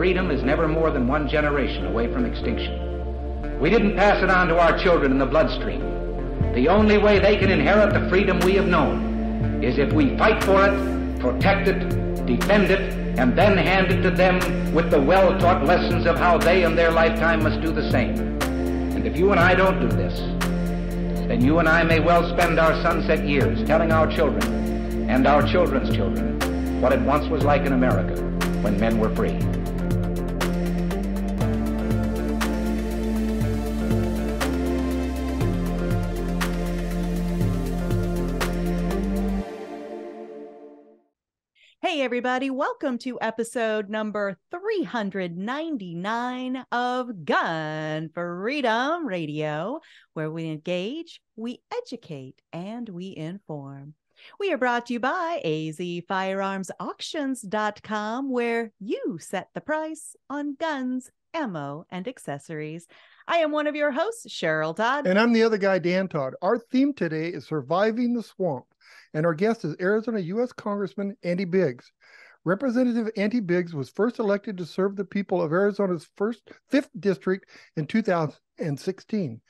freedom is never more than one generation away from extinction. We didn't pass it on to our children in the bloodstream. The only way they can inherit the freedom we have known is if we fight for it, protect it, defend it, and then hand it to them with the well-taught lessons of how they in their lifetime must do the same. And if you and I don't do this, then you and I may well spend our sunset years telling our children and our children's children what it once was like in America when men were free. Hey everybody, welcome to episode number 399 of Gun Freedom Radio, where we engage, we educate, and we inform. We are brought to you by azfirearmsauctions.com, where you set the price on guns, ammo, and accessories. I am one of your hosts, Cheryl Todd. And I'm the other guy, Dan Todd. Our theme today is Surviving the Swamp. And our guest is Arizona U.S. Congressman Andy Biggs. Representative Andy Biggs was first elected to serve the people of Arizona's 5th District in 2016.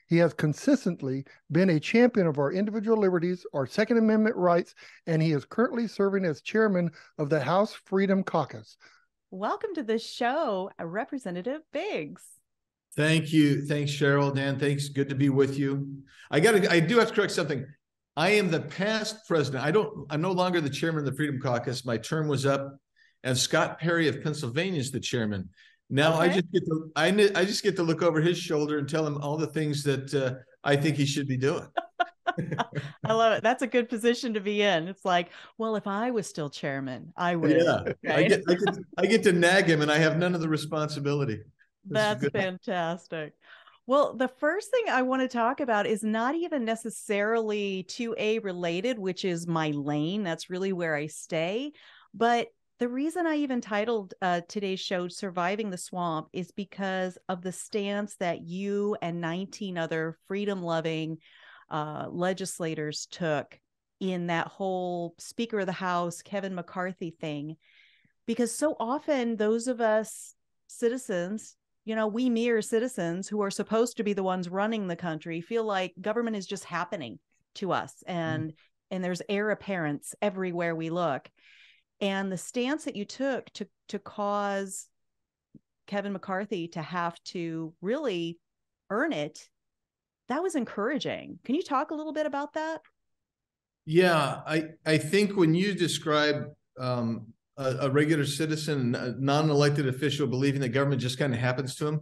He has consistently been a champion of our individual liberties, our Second Amendment rights, and he is currently serving as chairman of the House Freedom Caucus. Welcome to the show, Representative Biggs. Thank you. Thanks, Cheryl. Dan, thanks. Good to be with you. I do have to correct something. I am the past president. I'm no longer the chairman of the Freedom Caucus. My term was up, and Scott Perry of Pennsylvania is the chairman. Now okay. I just get to look over his shoulder and tell him all the things that I think he should be doing. I love it. That's a good position to be in. It's like, well, if I was still chairman, I would. Yeah, right? I get to nag him, and I have none of the responsibility. That's fantastic. Well, the first thing I want to talk about is not even necessarily 2A related, which is my lane. That's really where I stay. But the reason I even titled today's show Surviving the Swamp is because of the stance that you and 19 other freedom-loving legislators took in that whole Speaker of the House, Kevin McCarthy thing. Because so often those of us citizens, we mere citizens who are supposed to be the ones running the country feel like government is just happening to us. And there's heir apparents everywhere we look. And the stance that you took to cause Kevin McCarthy to have to really earn it, that was encouraging. Can you talk a little bit about that? Yeah, I think when you describe a regular citizen, a non-elected official believing that government just kind of happens to him.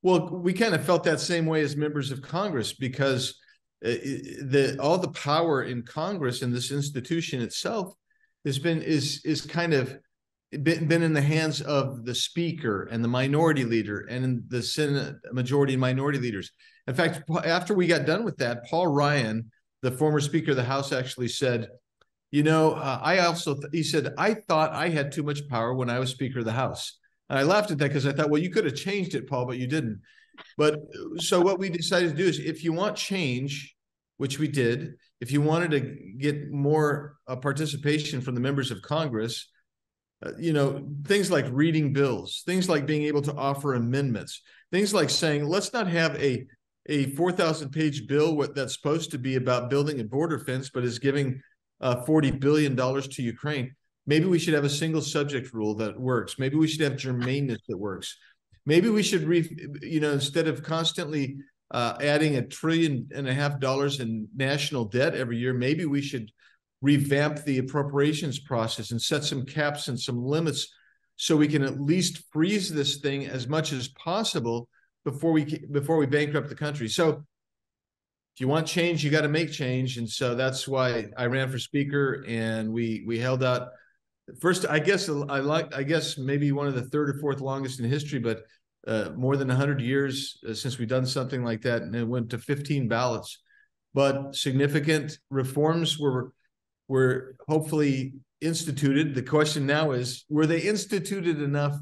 Well, we kind of felt that same way as members of Congress, because all the power in Congress and this institution itself has been in the hands of the Speaker and the Minority Leader and in the Senate Majority and Minority Leaders. In fact, after we got done with that, Paul Ryan, the former Speaker of the House, actually said, he said, I thought I had too much power when I was Speaker of the House. And I laughed at that because I thought, well, you could have changed it, Paul, but you didn't. But so what we decided to do is, if you want change, which we did, if you wanted to get more participation from the members of Congress, things like reading bills, things like being able to offer amendments, things like saying, let's not have a 4,000-page bill that's supposed to be about building a border fence, but is giving $40 billion to Ukraine. Maybe we should have a single subject rule that works. Maybe we should have germaneness that works. Maybe we should, instead of constantly adding $1.5 trillion in national debt every year, maybe we should revamp the appropriations process and set some caps and some limits so we can at least freeze this thing as much as possible before we bankrupt the country. So if you want change, you got to make change. And so that's why I ran for Speaker, and we held out. First, I guess maybe one of the third or fourth longest in history, but more than 100 years since we've done something like that, and it went to 15 ballots. But significant reforms were hopefully instituted. The question now is, were they instituted enough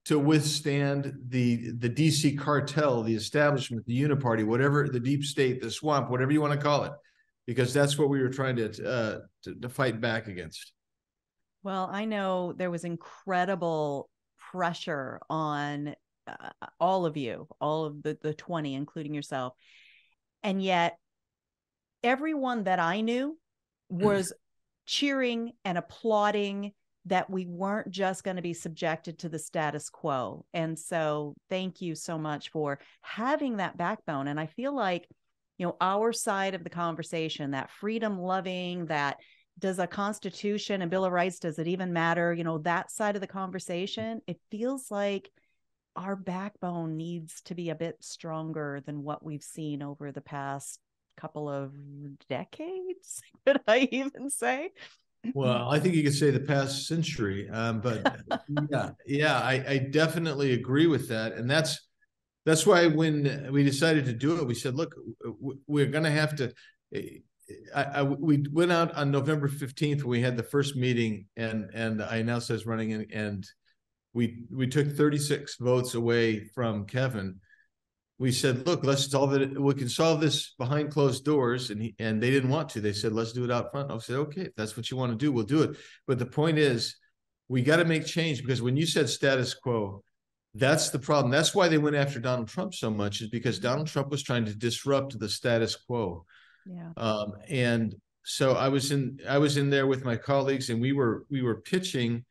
to withstand the DC cartel, the establishment, the uniparty, whatever, the deep state, the swamp, whatever you want to call it, because that's what we were trying to fight back against. Well, I know there was incredible pressure on all of you, all of the 20, including yourself. And yet everyone that I knew was cheering and applauding that we weren't just going to be subjected to the status quo. And so thank you so much for having that backbone. And I feel like, our side of the conversation, that freedom loving, that does a Constitution and Bill of Rights, does it even matter? That side of the conversation, it feels like our backbone needs to be a bit stronger than what we've seen over the past couple of decades. Could I even say? Well, I think you could say the past century, but I definitely agree with that. And that's why when we decided to do it, we said, look, we're going to have to, we went out on November 15th when we had the first meeting, and I announced I was running, and we took 36 votes away from Kevin. We said, look, let's solve it. We can solve this behind closed doors. And they didn't want to. They said, let's do it out front. I said, okay, if that's what you want to do, we'll do it. But the point is, we got to make change, because when you said status quo, that's the problem. That's why they went after Donald Trump so much, is because Donald Trump was trying to disrupt the status quo. Yeah. And so I was in there with my colleagues, and we were pitching,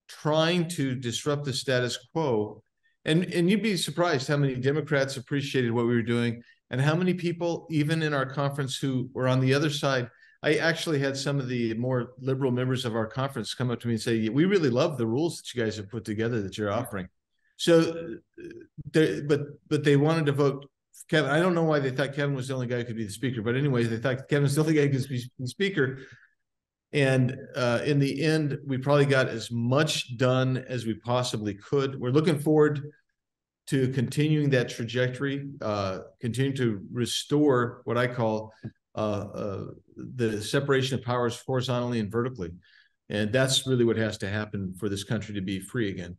trying to disrupt the status quo. And you'd be surprised how many Democrats appreciated what we were doing, and how many people, even in our conference, who were on the other side. I actually had some of the more liberal members of our conference come up to me and say, we really love the rules that you guys have put together that you're offering. So, but they wanted to vote Kevin. I don't know why they thought Kevin was the only guy who could be the speaker, but anyways, they thought Kevin was the only guy who could be the speaker. And in the end, we probably got as much done as we possibly could. We're looking forward to continuing that trajectory, continuing to restore what I call the separation of powers horizontally and vertically. And that's really what has to happen for this country to be free again.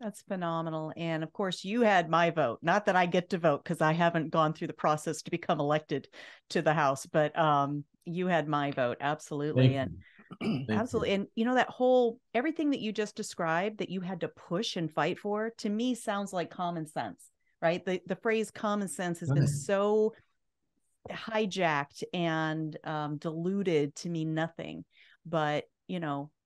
That's phenomenal. And of course, you had my vote. Not that I get to vote, because I haven't gone through the process to become elected to the House, but you had my vote. Absolutely. Absolutely. And that whole, everything that you just described that you had to push and fight for, to me sounds like common sense, right? The phrase common sense has been so hijacked and diluted to mean nothing. But,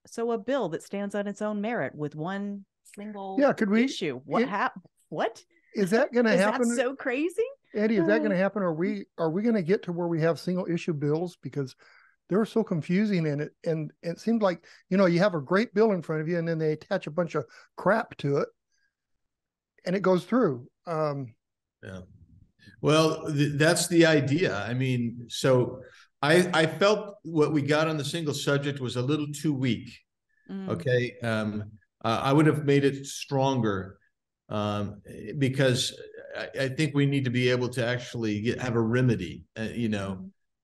so a bill that stands on its own merit with one single issue. What is that going to happen? That so crazy, Andy? Is that going to happen? Are we going to get to where we have single issue bills? Because they were so confusing in it, and it seemed like you have a great bill in front of you, and then they attach a bunch of crap to it, and it goes through. Well, that's the idea. I mean, so I felt what we got on the single subject was a little too weak. Okay. I would have made it stronger, because I think we need to be able to actually have a remedy,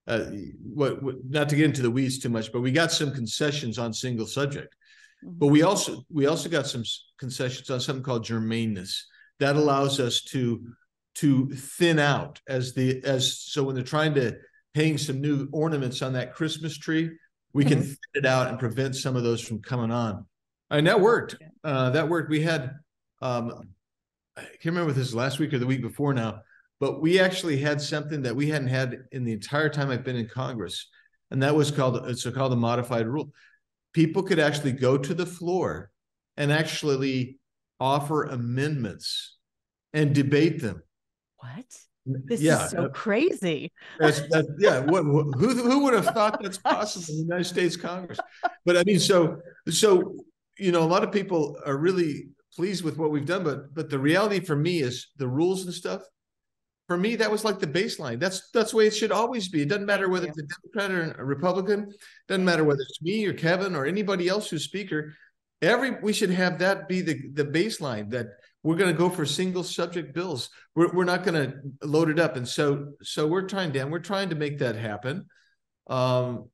not to get into the weeds too much, but we got some concessions on single subject, but we also got some concessions on something called germaneness that allows us to thin out so when they're trying to hang some new ornaments on that Christmas tree, we can thin it out and prevent some of those from coming on. And that worked. We had, I can't remember if this was last week or the week before now, but we actually had something that we hadn't had in the entire time I've been in Congress. And that was called a modified rule. People could actually go to the floor and actually offer amendments and debate them. What? This is so crazy. Who would have thought that's possible in the United States Congress? But I mean, so a lot of people are really pleased with what we've done, but the reality for me is the rules and stuff. For me, that was like the baseline. That's the way it should always be. It doesn't matter whether it's a Democrat or a Republican. It doesn't matter whether it's me or Kevin or anybody else who's speaker. We should have that be the baseline, that we're going to go for single subject bills. We're not going to load it up. And so we're trying to make that happen. The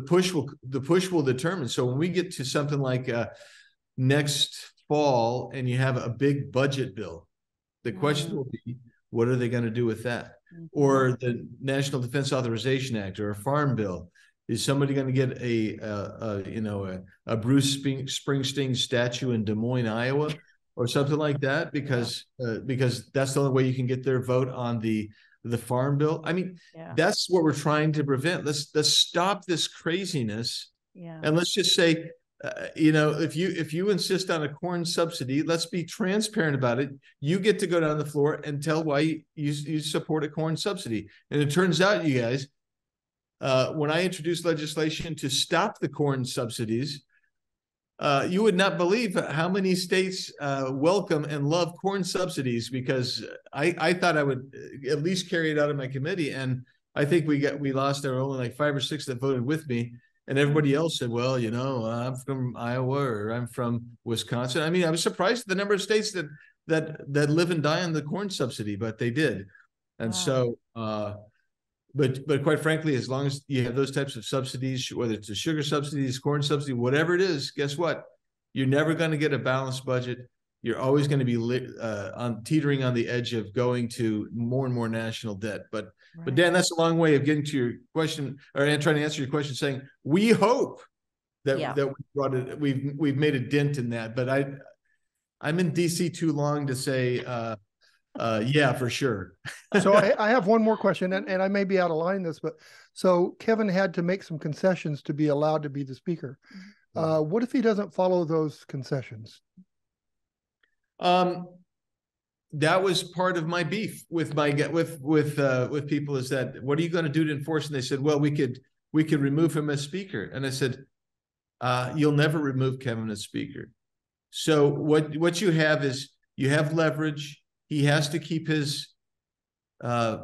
push will determine. So when we get to something like next fall and you have a big budget bill, the question will be, what are they going to do with that? Or the National Defense Authorization Act or a farm bill. Is somebody going to get a Bruce Springsteen statue in Des Moines, Iowa, or something like that? Because that's the only way you can get their vote on the farm bill. I mean, that's what we're trying to prevent. Let's stop this craziness. Yeah. And let's just say, if you insist on a corn subsidy, let's be transparent about it. You get to go down the floor and tell why you support a corn subsidy. And it turns out, you guys, when I introduced legislation to stop the corn subsidies, you would not believe how many states welcome and love corn subsidies, because I thought I would at least carry it out of my committee. And I think we lost. There were only like 5 or 6 that voted with me. And everybody else said, well, I'm from Iowa or I'm from Wisconsin. I mean, I was surprised at the number of states that live and die on the corn subsidy, but they did. And so, but quite frankly, as long as you have those types of subsidies, whether it's a sugar subsidies, corn subsidy, whatever it is, guess what? You're never going to get a balanced budget. You're always going to be teetering on the edge of going to more and more national debt. But Dan, that's a long way of getting to your question, or trying to answer your question, saying we hope that we brought it. We've made a dent in that. But I'm in DC too long to say, yeah, for sure. So I have one more question, and I may be out of line this, but so Kevin had to make some concessions to be allowed to be the speaker. What if he doesn't follow those concessions? That was part of my beef with people, is that, what are you going to do to enforce? And they said, well, we could remove him as speaker. And I said, you'll never remove Kevin as speaker. So what you have is, you have leverage. He has to keep his, there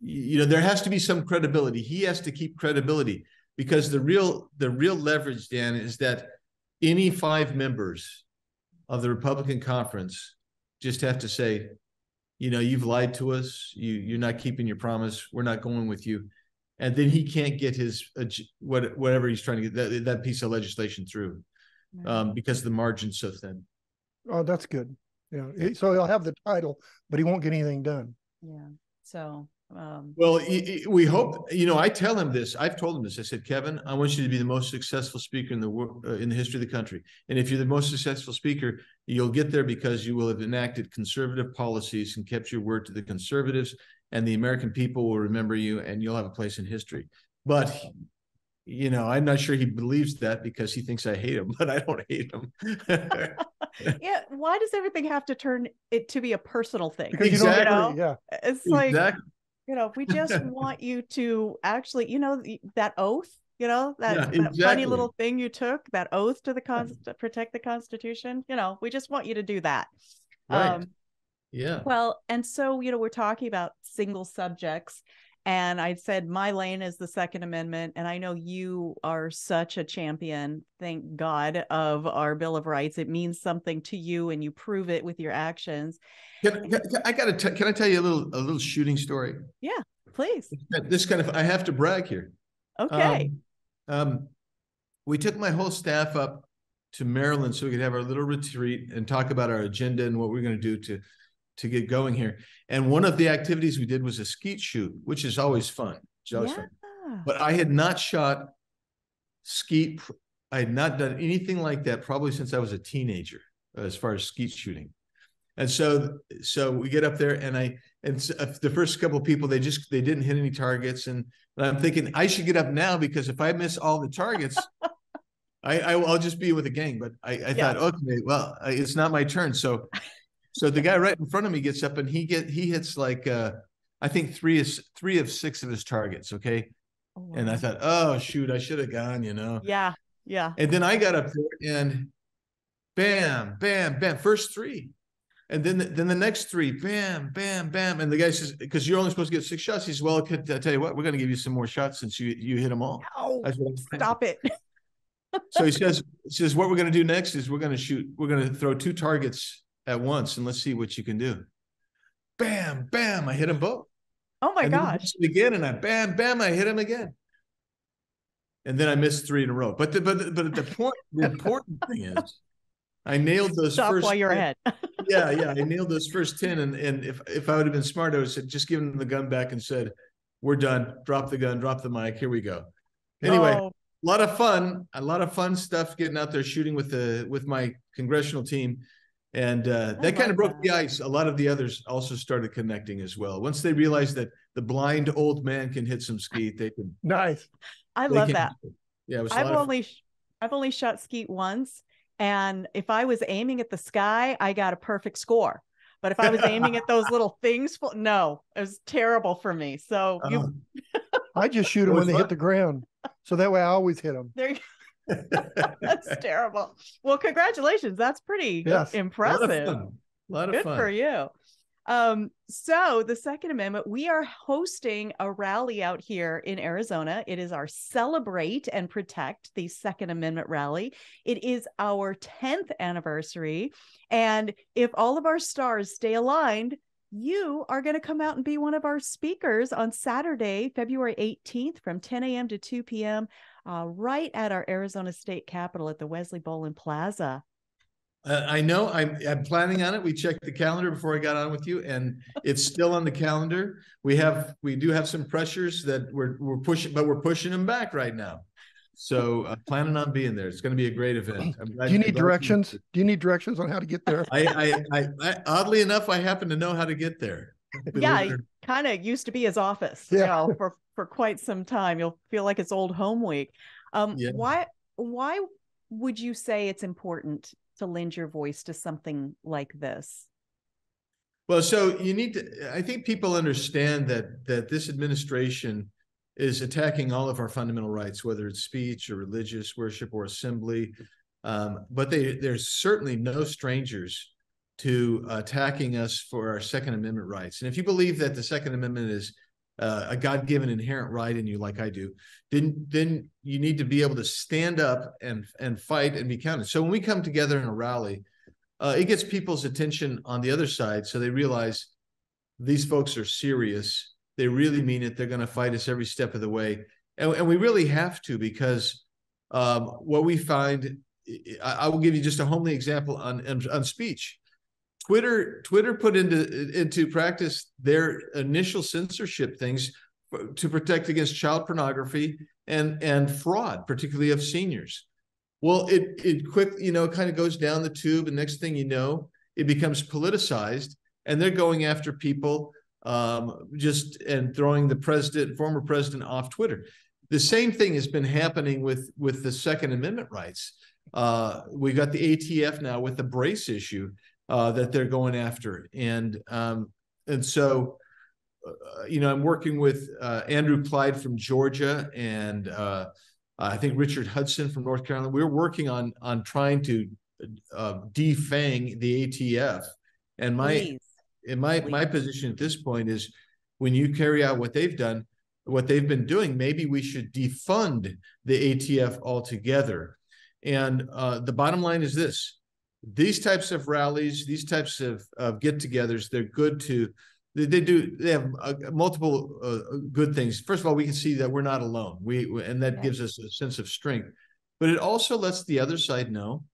has to be some credibility. He has to keep credibility, because the real leverage, Dan, is that any 5 members of the Republican conference just have to say, you've lied to us. You're not keeping your promise. We're not going with you. And then he can't get his, whatever he's trying to get, that piece of legislation through, because the margin's so thin. Oh, that's good. Yeah. So he'll have the title, but he won't get anything done. Yeah. So, well, we hope, I tell him this. I've told him this. I said, Kevin, I want you to be the most successful speaker in the world, in the history of the country. And if you're the most successful speaker, you'll get there because you will have enacted conservative policies and kept your word to the conservatives, and the American people will remember you, and you'll have a place in history. But, I'm not sure he believes that, because he thinks I hate him, but I don't hate him. Yeah. Why does everything have to turn it to be a personal thing? Because exactly. Yeah. It's like, we just want you to actually, that oath, that funny little thing you took, that oath to protect the Constitution, we just want you to do that. Right. Yeah. Well, and so, we're talking about single subjects, and I said my lane is the Second Amendment, and I know you are such a champion, thank God, of our Bill of Rights. It means something to you, and you prove it with your actions. Can I tell you a little shooting story? Yeah, please. I have to brag here. Okay. We took my whole staff up to Maryland so we could have our little retreat and talk about our agenda and what we're going to do to get going here. And one of the activities we did was a skeet shoot, which is always fun. Fun. But I had not shot skeet. I had not done anything like that probably since I was a teenager, as far as skeet shooting. And so we get up there, and the first couple of people, they didn't hit any targets. And I'm thinking, I should get up now, because if I miss all the targets, I'll just be with the gang. But I thought, okay, well, it's not my turn. So the guy right in front of me gets up, and he hits like, I think three of 6 of his targets. Okay. Oh, wow. And I thought, oh shoot, I should have gone, Yeah. Yeah. And then I got up there, and bam, bam, bam, first 3. And then the next 3, bam, bam, bam. And the guy says, because you're only supposed to get 6 shots. He says, well, I tell you what, we're going to give you some more shots since you hit them all. Oh, stop it. So he says, what we're going to do next is we're going to throw 2 targets at once, and let's see what you can do. Bam, bam, I hit them both. Oh my gosh. Again, and I bam, bam, I hit him again. And then I missed 3 in a row. But the important thing is, I nailed those Stop first. While you're ahead. Yeah. I nailed those first 10. And if I would have been smart, I would have just given him the gun back and said, we're done. Drop the gun, drop the mic. Here we go. Anyway, Oh, a lot of fun stuff getting out there shooting with my congressional team. And that kind of broke the ice. A lot of the others also started connecting as well. Once they realized that the blind old man can hit some skeet, they can. Nice. I love that. Yeah, it was a lot of fun. I've only shot skeet once, and if I was aiming at the sky, I got a perfect score. But if I was aiming at those little things, no, it was terrible for me. So I just shoot them when they hit the ground, so that way I always hit them. There you That's terrible. Well, congratulations. That's pretty impressive. A lot of fun. Good for you. So the Second Amendment, we are hosting a rally out here in Arizona. It is our Celebrate and Protect the Second Amendment rally. It is our 10th anniversary. And if all of our stars stay aligned, you are going to come out and be one of our speakers on Saturday, February 18th from 10 a.m. to 2 p.m. Right at our Arizona State Capitol at the Wesley Bolin Plaza. I know I'm planning on it. We checked the calendar before I got on with you, and it's still on the calendar. We do have some pressures that we're pushing, but we're pushing them back right now. So planning on being there. It's going to be a great event. Do you need directions? Do you need directions on how to get there? I oddly enough, I happen to know how to get there. Yeah, it kind of used to be his office. Yeah. For quite some time. You'll feel like it's old home week. Why would you say it's important to lend your voice to something like this? Well, so I think people understand that this administration is attacking all of our fundamental rights, whether it's speech or religious worship or assembly. But they're certainly no strangers to attacking us for our Second Amendment rights. And if you believe that the Second Amendment is a God-given inherent right in you, like I do, then you need to be able to stand up and fight and be counted. So when we come together in a rally, it gets people's attention on the other side, so they realize these folks are serious. They really mean it. They're going to fight us every step of the way, and we really have to, because what we find, I will give you just a homely example on speech. Twitter put into practice their initial censorship things to protect against child pornography and fraud, particularly of seniors. Well, it quickly, kind of goes down the tube, and next thing you know, it becomes politicized, and they're going after people and throwing the former president off Twitter. The same thing has been happening with the Second Amendment rights. We got the ATF now with the brace issue that they're going after, and so I'm working with Andrew Clyde from Georgia, and I think Richard Hudson from North Carolina. We're working on trying to defang the ATF, and my position at this point is, when you carry out what they've done, what they've been doing, maybe we should defund the ATF altogether. And the bottom line is this: these types of rallies, these types of get-togethers, they're good to. They have multiple good things. First of all, we can see that we're not alone. And that gives us a sense of strength. But it also lets the other side know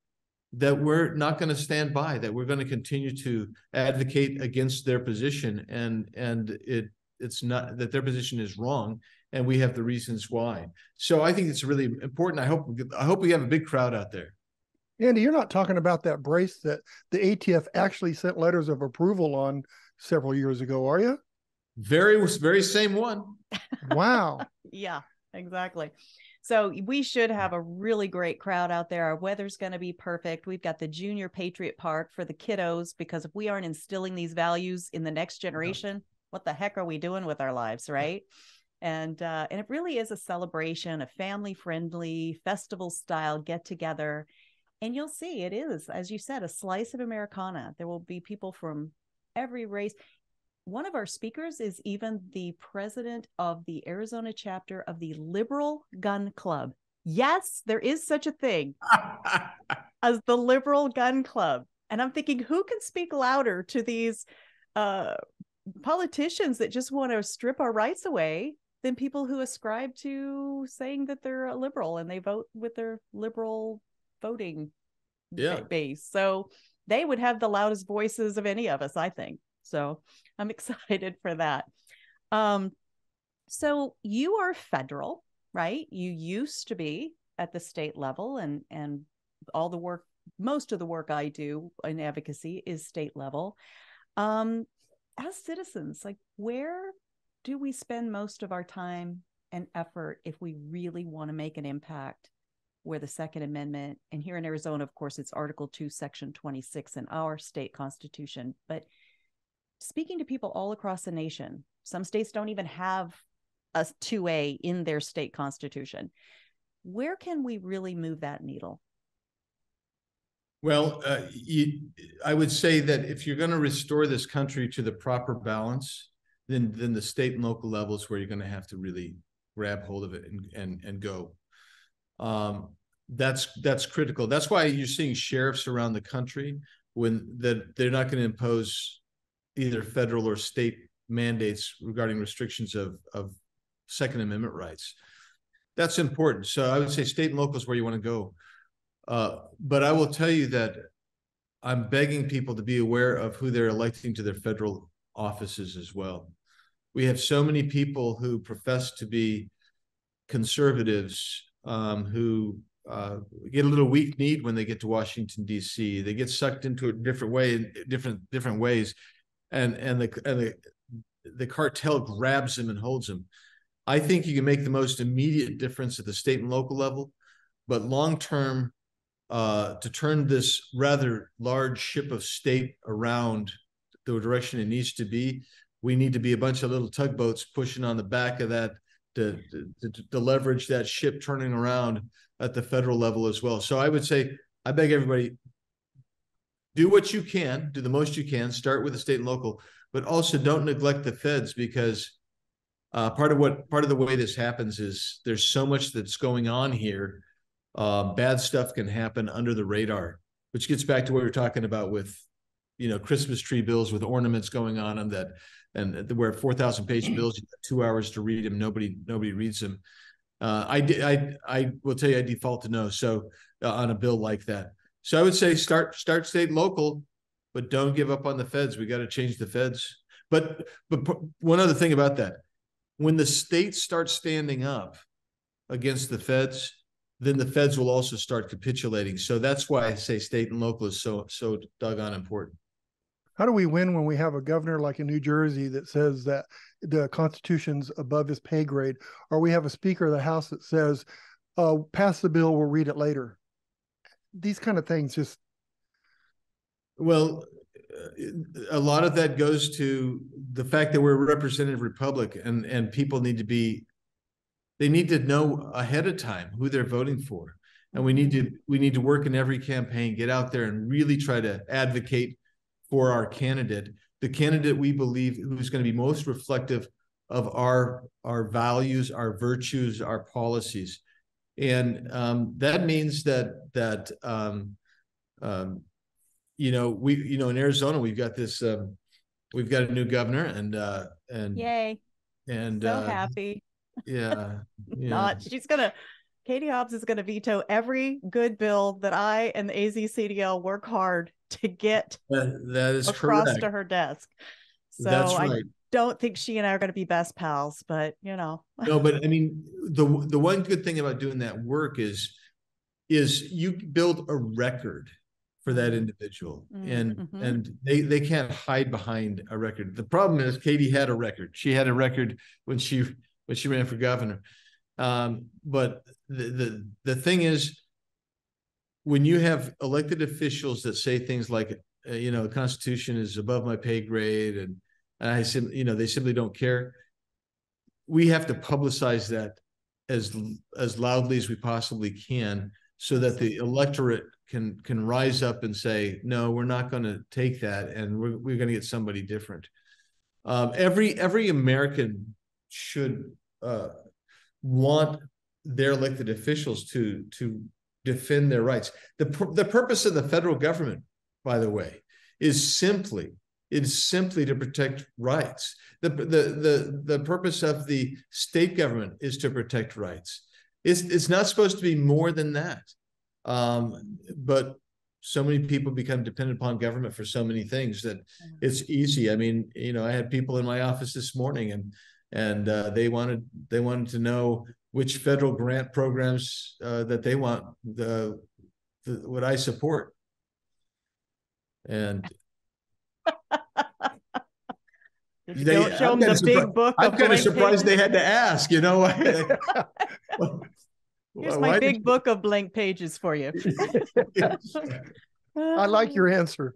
that we're not going to stand by, that we're going to continue to advocate against their position, and it's not that their position is wrong, and we have the reasons why. So I think it's really important. I hope we have a big crowd out there. Andy, you're not talking about that brace that the ATF actually sent letters of approval on several years ago, are you? Very same one. Wow. Yeah, exactly. So we should have a really great crowd out there. Our weather's going to be perfect. We've got the Junior Patriot Park for the kiddos, because if we aren't instilling these values in the next generation, what the heck are we doing with our lives, right? And it really is a celebration, a family-friendly, festival-style get-together. And you'll see it is, as you said, a slice of Americana. There will be people from every race. One of our speakers is even the president of the Arizona chapter of the Liberal Gun Club. Yes, there is such a thing as the Liberal Gun Club. And I'm thinking, who can speak louder to these politicians that just want to strip our rights away than people who ascribe to saying that they're a liberal and they vote with their liberal voting base. So they would have the loudest voices of any of us, I think. So I'm excited for that. So you are federal. right? You used to be at the state level, and all the work, most of the work I do in advocacy is state level. As citizens, like, where do we spend most of our time and effort if we really want to make an impact? Where the Second Amendment, and here in Arizona, of course, it's Article 2, Section 26 in our state constitution. But speaking to people all across the nation, some states don't even have a 2A in their state constitution. Where can we really move that needle? Well, I would say that if you're going to restore this country to the proper balance, then the state and local levels where you're going to have to really grab hold of it and go. That's critical. That's why you're seeing sheriffs around the country that they're not going to impose either federal or state mandates regarding restrictions of Second Amendment rights. That's important. So I would say state and local is where you want to go. But I will tell you that I'm begging people to be aware of who they're electing to their federal offices as well. We have so many people who profess to be conservatives who get a little weak-kneed when they get to Washington, D.C. They get sucked into a different way, different ways, and the cartel grabs them and holds them. I think you can make the most immediate difference at the state and local level, but long-term, to turn this rather large ship of state around the direction it needs to be, we need to be a bunch of little tugboats pushing on the back of that to leverage that ship turning around at the federal level as well. So I would say, I beg everybody, do what you can, do the most you can, start with the state and local, but also don't neglect the feds, because part of the way this happens is there's so much that's going on here. Bad stuff can happen under the radar, which gets back to what we were talking about with, Christmas tree bills with ornaments going on them that, and where 4,000-page bills, you got 2 hours to read them. Nobody reads them. I will tell you, I default to no. So on a bill like that. So I would say start state and local, but don't give up on the feds. We got to change the feds. But one other thing about that, when the states start standing up against the feds, then the feds will also start capitulating. So that's why I say state and local is so doggone important. How do we win when we have a governor like in New Jersey that says that the Constitution's above his pay grade, or we have a Speaker of the House that says, pass the bill, we'll read it later? These kind of things just... Well, a lot of that goes to the fact that we're a representative republic, and people need to know ahead of time who they're voting for. And we need to work in every campaign, get out there and really try to advocate for our candidate, the candidate we believe who's going to be most reflective of our values, our virtues, our policies. And that means that in Arizona, we've got this, we've got a new governor, and yay. And so happy. Yeah. Katie Hobbs is going to veto every good bill that I and the AZCDL work hard to get that is across correct. to her desk. So that's right. I don't think she and I are going to be best pals, but No, but I mean, the one good thing about doing that work is you build a record for that individual, and they can't hide behind a record. The problem is Katie had a record. She had a record when she ran for governor. But the thing is, when you have elected officials that say things like, the Constitution is above my pay grade, and they simply don't care, we have to publicize that as loudly as we possibly can, so that the electorate can rise up and say, no, we're not going to take that, and we're going to get somebody different. Every American should want their elected officials to defend their rights. The purpose of the federal government, by the way, is simply to protect rights. The purpose of the state government is to protect rights. It's not supposed to be more than that. But so many people become dependent upon government for so many things that it's easy. I mean, I had people in my office this morning, and they wanted to know which federal grant programs that they want, what I support. And don't show them the big book. I'm kind of surprised they had to ask, you know. Here's my big book of blank pages for you. I like your answer.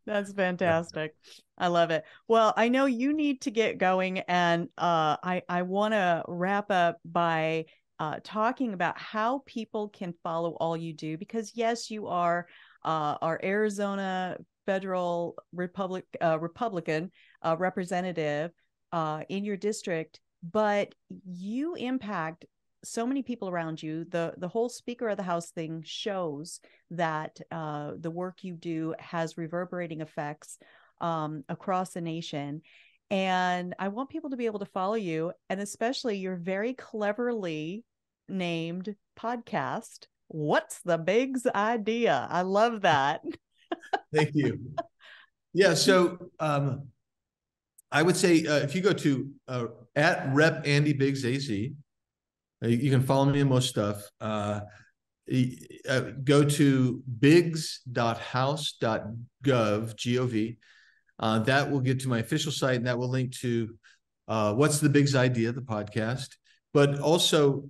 That's fantastic. I love it. Well, I know you need to get going, and I want to wrap up by talking about how people can follow all you do, because yes, you are our Arizona federal Republican representative in your district, but you impact so many people around you. The whole Speaker of the House thing shows that the work you do has reverberating effects across the nation. And I want people to be able to follow you, and especially your very cleverly named podcast, What's the Big's Idea? I love that. Thank you. Yeah, so I would say if you go to at Rep Andy Biggs AZ, you can follow me in most stuff. Go to biggs.house.gov, G-O-V. That will get to my official site, and that will link to What's the Big's Idea, the podcast. But also,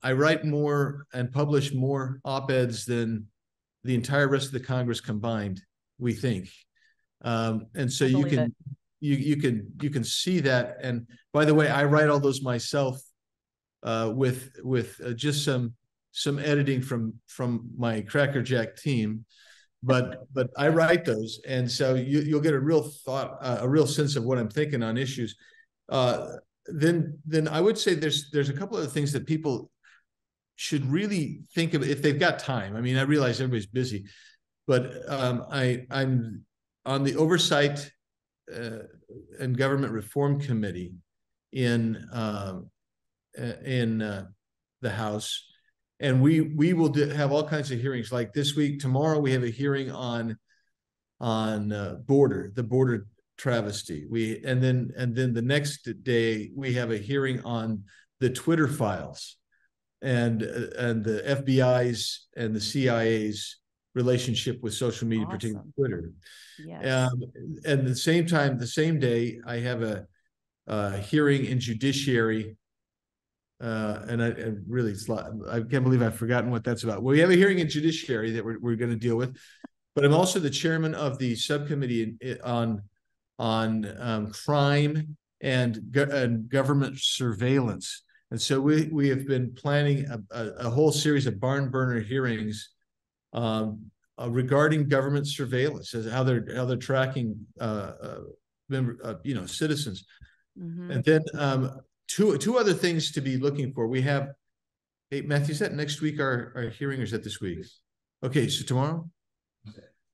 I write more and publish more op-eds than the entire rest of the Congress combined, we think. And so you can see that. And by the way, I write all those myself with just some editing from my Cracker Jack team. But I write those, and so you'll get a real sense of what I'm thinking on issues. Then I would say there's a couple of things that people should really think of if they've got time. I mean, I realize everybody's busy, but I'm on the Oversight and Government Reform Committee in the House, and we will have all kinds of hearings. Like this week, tomorrow we have a hearing on the border travesty. And then the next day we have a hearing on the Twitter files and the FBI's and the CIA's relationship with social media, particularly Twitter. Yes. And the same day, I have a hearing in Judiciary. And I can't believe I've forgotten what that's about. Well, we have a hearing in Judiciary that we're going to deal with, but I'm also the chairman of the subcommittee on crime and government surveillance. And so we have been planning a whole series of barn burner hearings regarding government surveillance, as how they're tracking citizens. Mm-hmm. And then two other things to be looking for. We have, hey, Matthew, is that next week our hearing, or is that this week? Okay, so tomorrow?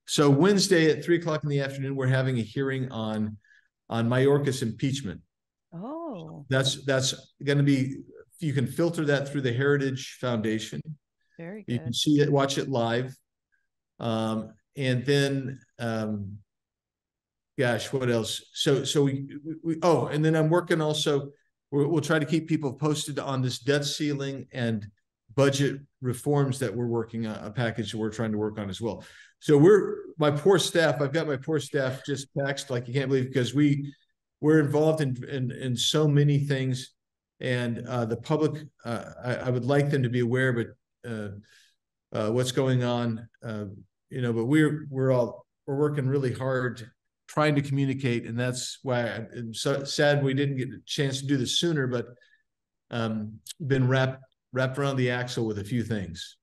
So Wednesday at 3:00 in the afternoon, we're having a hearing on Mayorkas impeachment. Oh. That's going to be, you can filter that through the Heritage Foundation. Very good. You can see it, watch it live. And then, gosh, what else? So we and then I'm working also, we'll try to keep people posted on this debt ceiling and budget reforms that we're working on, a package that we're trying to work on as well. So I've got my poor staff just taxed like you can't believe, because we're involved in so many things, and the public, I would like them to be aware, but what's going on, but we're working really hard trying to communicate, and that's why I'm so sad we didn't get a chance to do this sooner, but been wrapped around the axle with a few things.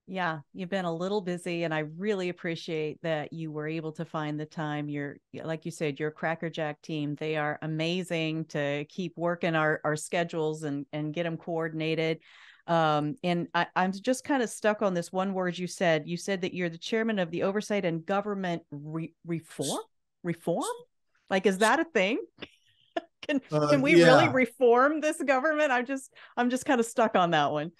Yeah, you've been a little busy, and I really appreciate that you were able to find the time. Like you said, your Cracker Jack team, they are amazing to keep working our schedules and get them coordinated. And I'm just kind of stuck on this one word you said. You said that you're the chairman of the Oversight and Government Reform? Like, is that a thing? Can we really reform this government? I'm just kind of stuck on that one.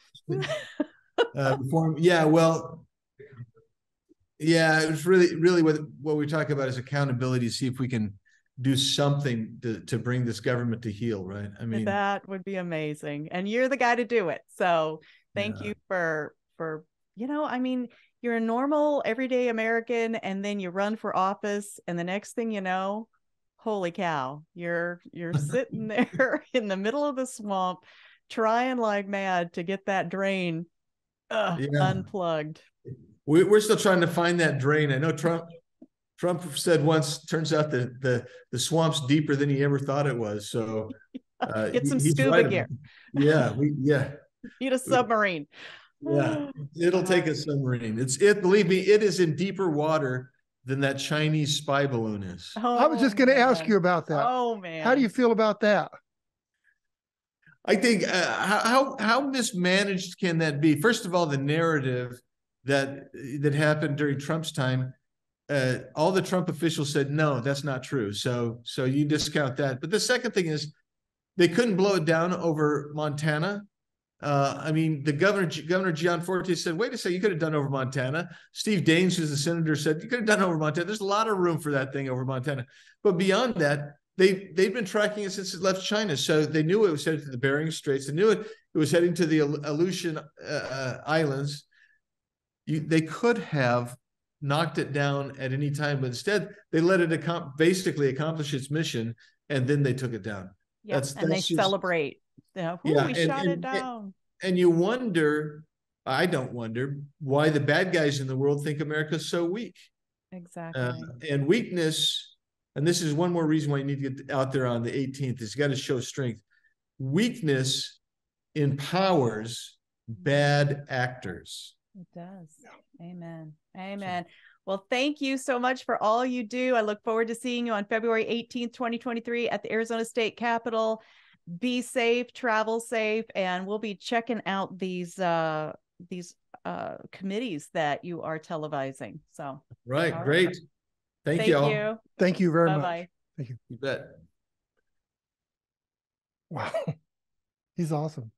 Reform. Yeah. Well, yeah, it was really what we talk about is accountability, to see if we can do something to bring this government to heel, right? I mean, that would be amazing. And you're the guy to do it. So thank you for, I mean, you're a normal everyday American, and then you run for office, and the next thing you know, holy cow, you're sitting there in the middle of the swamp trying like mad to get that drain unplugged. We're still trying to find that drain. I know Trump said once, turns out the swamp's deeper than he ever thought it was. So get some scuba gear. Need a submarine. Yeah, it'll take a submarine. Believe me, it is in deeper water than that Chinese spy balloon is. I was just going to ask you about that. Oh man, how do you feel about that? I think how mismanaged can that be? First of all, the narrative that happened during Trump's time, all the Trump officials said, no, that's not true. So you discount that. But the second thing is, they couldn't blow it down over Montana. I mean, the Governor Gianforte said, wait a second, you could have done over Montana. Steve Daines, who's the senator, said, you could have done over Montana. There's a lot of room for that thing over Montana. But beyond that, they've been tracking it since it left China. So they knew it was headed to the Bering Straits. They knew it was heading to the Aleutian Islands. They could have knocked it down at any time, but instead they let it basically accomplish its mission, and then they took it down. Yep. That's they just celebrate. We shot it down. And you wonder, I don't wonder, why the bad guys in the world think America's so weak. Exactly. And weakness, and this is one more reason why you need to get out there on the 18th, is you got to show strength. Weakness empowers bad actors. It does. Yeah. Amen. Amen. Well, thank you so much for all you do. I look forward to seeing you on February 18th, 2023 at the Arizona State Capitol. Be safe, travel safe, and we'll be checking out these committees that you are televising. So, right, great. Right. Thank you. Thank you very Bye-bye. much. Thank you. You bet. Wow, he's awesome.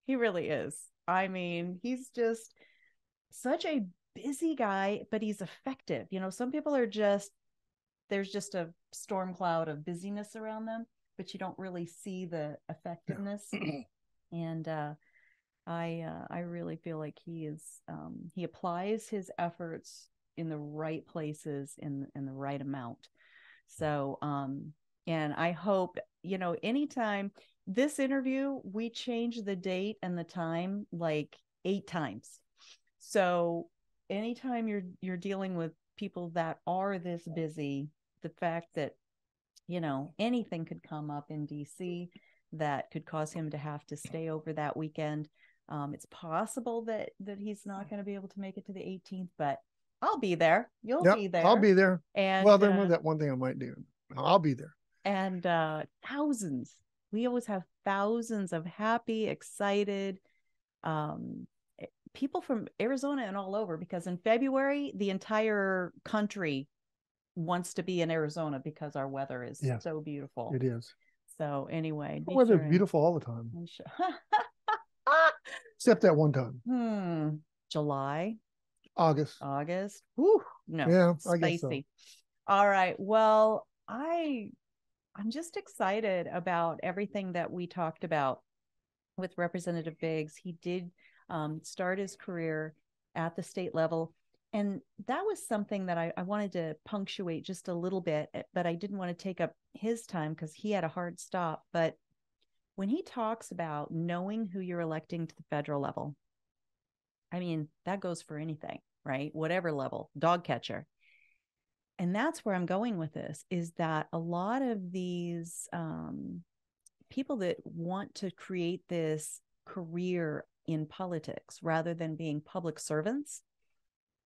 He really is. I mean, he's just such a busy guy, but he's effective. Some people are there's just a storm cloud of busyness around them, but you don't really see the effectiveness. And I really feel like he applies his efforts in the right places in the right amount. So, and I hope, anytime this interview, we change the date and the time like 8 times. So anytime you're dealing with people that are this busy, the fact that anything could come up in DC that could cause him to have to stay over that weekend. It's possible that he's not going to be able to make it to the 18th, but I'll be there. You'll be there. I'll be there. And well, then that one thing I might do. I'll be there. And thousands. We always have thousands of happy, excited people from Arizona and all over, because in February, the entire country wants to be in Arizona because our weather is so beautiful. It is. So anyway, the weather's beautiful all the time. Except that one time. July, August. Whew, no, yeah, spicy. I guess so. All right. Well, I'm just excited about everything that we talked about with Representative Biggs. He did start his career at the state level. And that was something that I wanted to punctuate just a little bit, but I didn't want to take up his time because he had a hard stop. But when he talks about knowing who you're electing to the federal level, I mean, that goes for anything, right? Whatever level, dog catcher. And that's where I'm going with this, is that a lot of these people that want to create this career in politics rather than being public servants,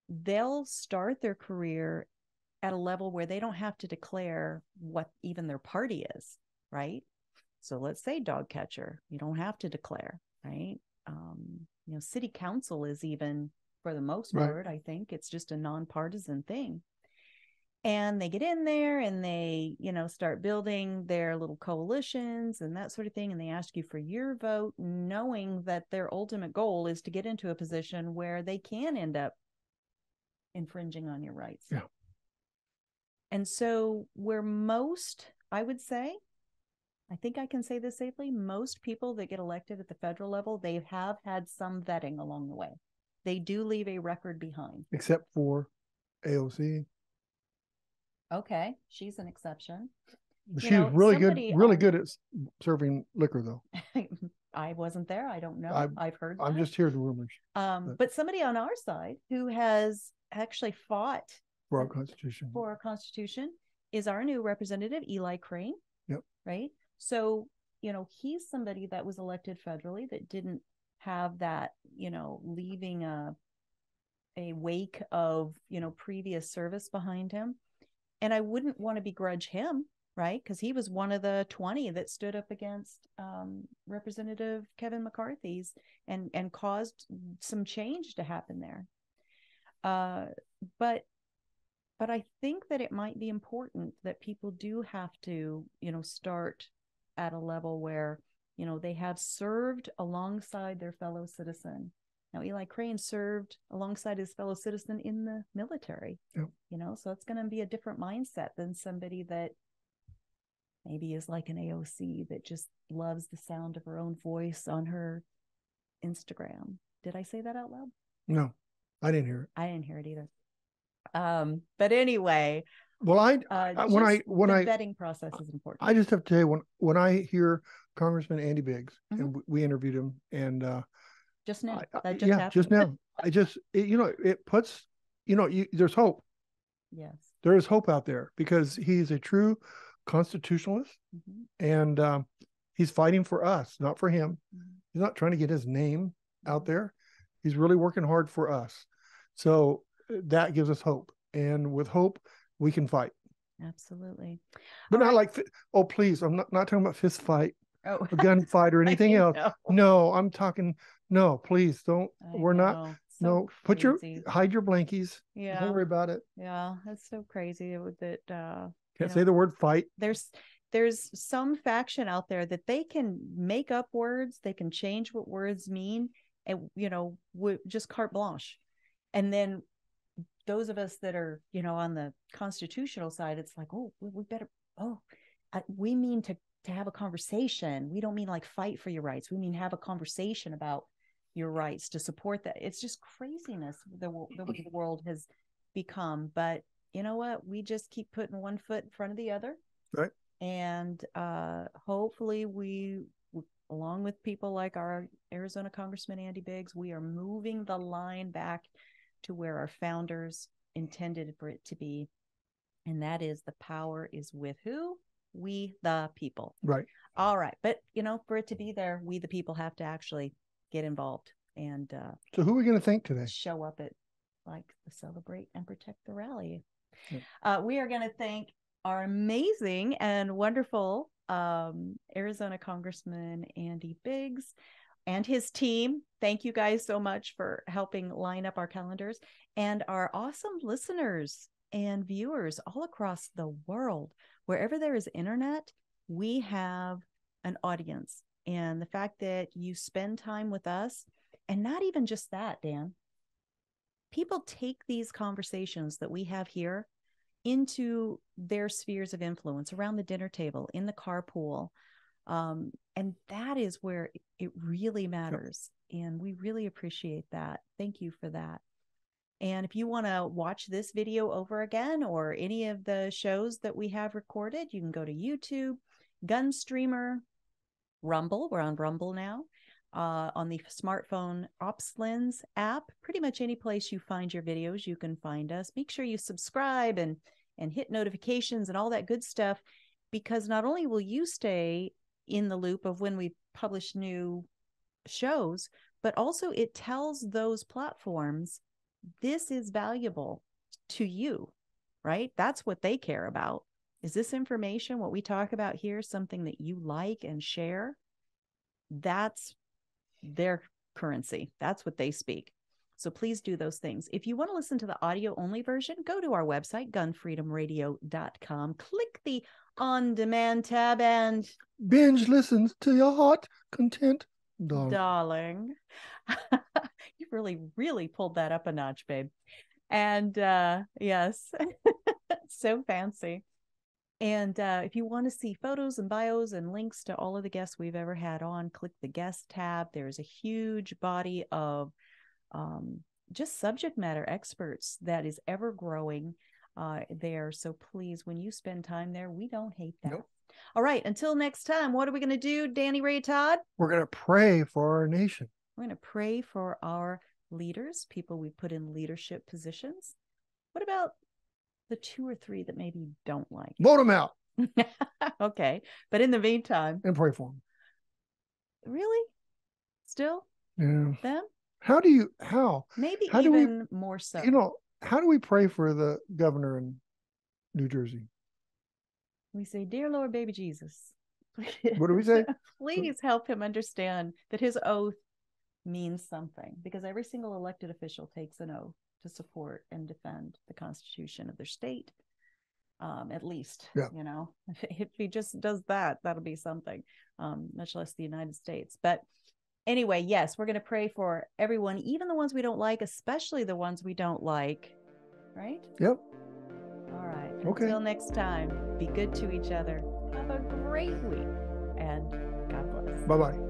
they'll start their career at a level where they don't have to declare what even their party is, right? So let's say dog catcher, you don't have to declare, right? City council is even, for the most part, I think it's just a nonpartisan thing. And they get in there and they, start building their little coalitions and that sort of thing. And they ask you for your vote, knowing that their ultimate goal is to get into a position where they can end up infringing on your rights. Yeah. And so where most I would say, I think I can say this safely, most people that get elected at the federal level, they have had some vetting along the way. They do leave a record behind. Except for AOC. Okay, she's an exception. She was really good at serving liquor, though. I wasn't there. I don't know. I've heard I'm that. just hearing rumors. But somebody on our side who has actually fought for our Constitution is our new representative, Eli Crane. Yep. Right. So, he's somebody that was elected federally that didn't have that, leaving a wake of, previous service behind him. And I wouldn't want to begrudge him, right? Because he was one of the 20 that stood up against Representative Kevin McCarthy's and caused some change to happen there. But I think that it might be important that people do have to, start at a level where, they have served alongside their fellow citizen. Now, Eli Crane served alongside his fellow citizen in the military, yep. So it's going to be a different mindset than somebody that maybe is like an AOC that just loves the sound of her own voice on her Instagram. Did I say that out loud? No, I didn't hear it. I didn't hear it either. But anyway, well, the vetting process is important. I just have to tell you, when I hear Congressman Andy Biggs, mm-hmm. and we interviewed him, and just now, just now, it puts, there's hope. Yes, there is hope out there because he's a true constitutionalist, mm-hmm. and he's fighting for us, not for him. Mm-hmm. He's not trying to get his name out there. He's really working hard for us. So that gives us hope. And with hope, we can fight. Absolutely. But not like, oh, please, I'm not talking about fist fight, a gunfight or anything else. No, I'm talking, no, please don't. Hide your blankies. Yeah. Don't worry about it. Yeah. That's so crazy that, can't say the word fight. There's some faction out there that they can make up words. They can change what words mean and, just carte blanche. And then those of us that are, on the constitutional side, it's like, oh, we better, we mean to have a conversation. We don't mean like fight for your rights. We mean have a conversation about your rights to support that. It's just craziness the way the world has become. But you know what? We just keep putting one foot in front of the other. Right. And hopefully we, along with people like our Arizona Congressman Andy Biggs, we are moving the line back to where our founders intended for it to be. And that is the power is with who? We, the people. Right. All right. But, for it to be there, we, the people, have to actually get involved. And so who are we going to thank today? Show up at the Celebrate and Protect the Rally. Yeah. We are going to thank our amazing and wonderful Arizona Congressman Andy Biggs and his team. Thank you guys so much for helping line up our calendars, and our awesome listeners and viewers all across the world. Wherever there is internet, we have an audience. And the fact that you spend time with us, and not even just that, Dan, people take these conversations that we have here into their spheres of influence, around the dinner table, in the carpool. And that is where it really matters. Yep. And we really appreciate that. Thank you for that. And if you want to watch this video over again, or any of the shows that we have recorded, you can go to YouTube, Gunstreamer, Rumble. We're on Rumble now. On the smartphone OpsLens app, pretty much any place you find your videos, you can find us. Make sure you subscribe and hit notifications and all that good stuff, because not only will you stay in the loop of when we publish new shows, but also it tells those platforms this is valuable to you, right? That's what they care about. Is this information, what we talk about here, something that you like and share? That's their currency. That's what they speak. So please do those things. If you want to listen to the audio only version, go to our website, GunFreedomRadio.com. Click the on demand tab and binge listens to your heart content, darling. You really pulled that up a notch, babe. And yes, so fancy. And if you want to see photos and bios and links to all of the guests we've ever had on, click the guest tab. There's a huge body of just subject matter experts that is ever growing there. So please, when you spend time there, we don't hate that. Nope. All right. Until next time, what are we going to do, Danny Ray Todd? We're going to pray for our nation. We're going to pray for our leaders, people we put in leadership positions. What about the 2 or 3 that maybe you don't like? Vote them out. Okay. But in the meantime. And pray for them. Really? Still? Yeah. Them? How? Maybe how even more so. How do we pray for the governor in New Jersey? We say, "Dear Lord, baby Jesus." What do we say? Please help him understand that his oath means something, because every single elected official takes an oath to support and defend the Constitution of their state. At least, if he just does that, that'll be something, much less the United States. But anyway, yes, we're going to pray for everyone, even the ones we don't like, especially the ones we don't like. Right? Yep. All right. Okay. Until next time, be good to each other. Have a great week, and God bless. Bye-bye.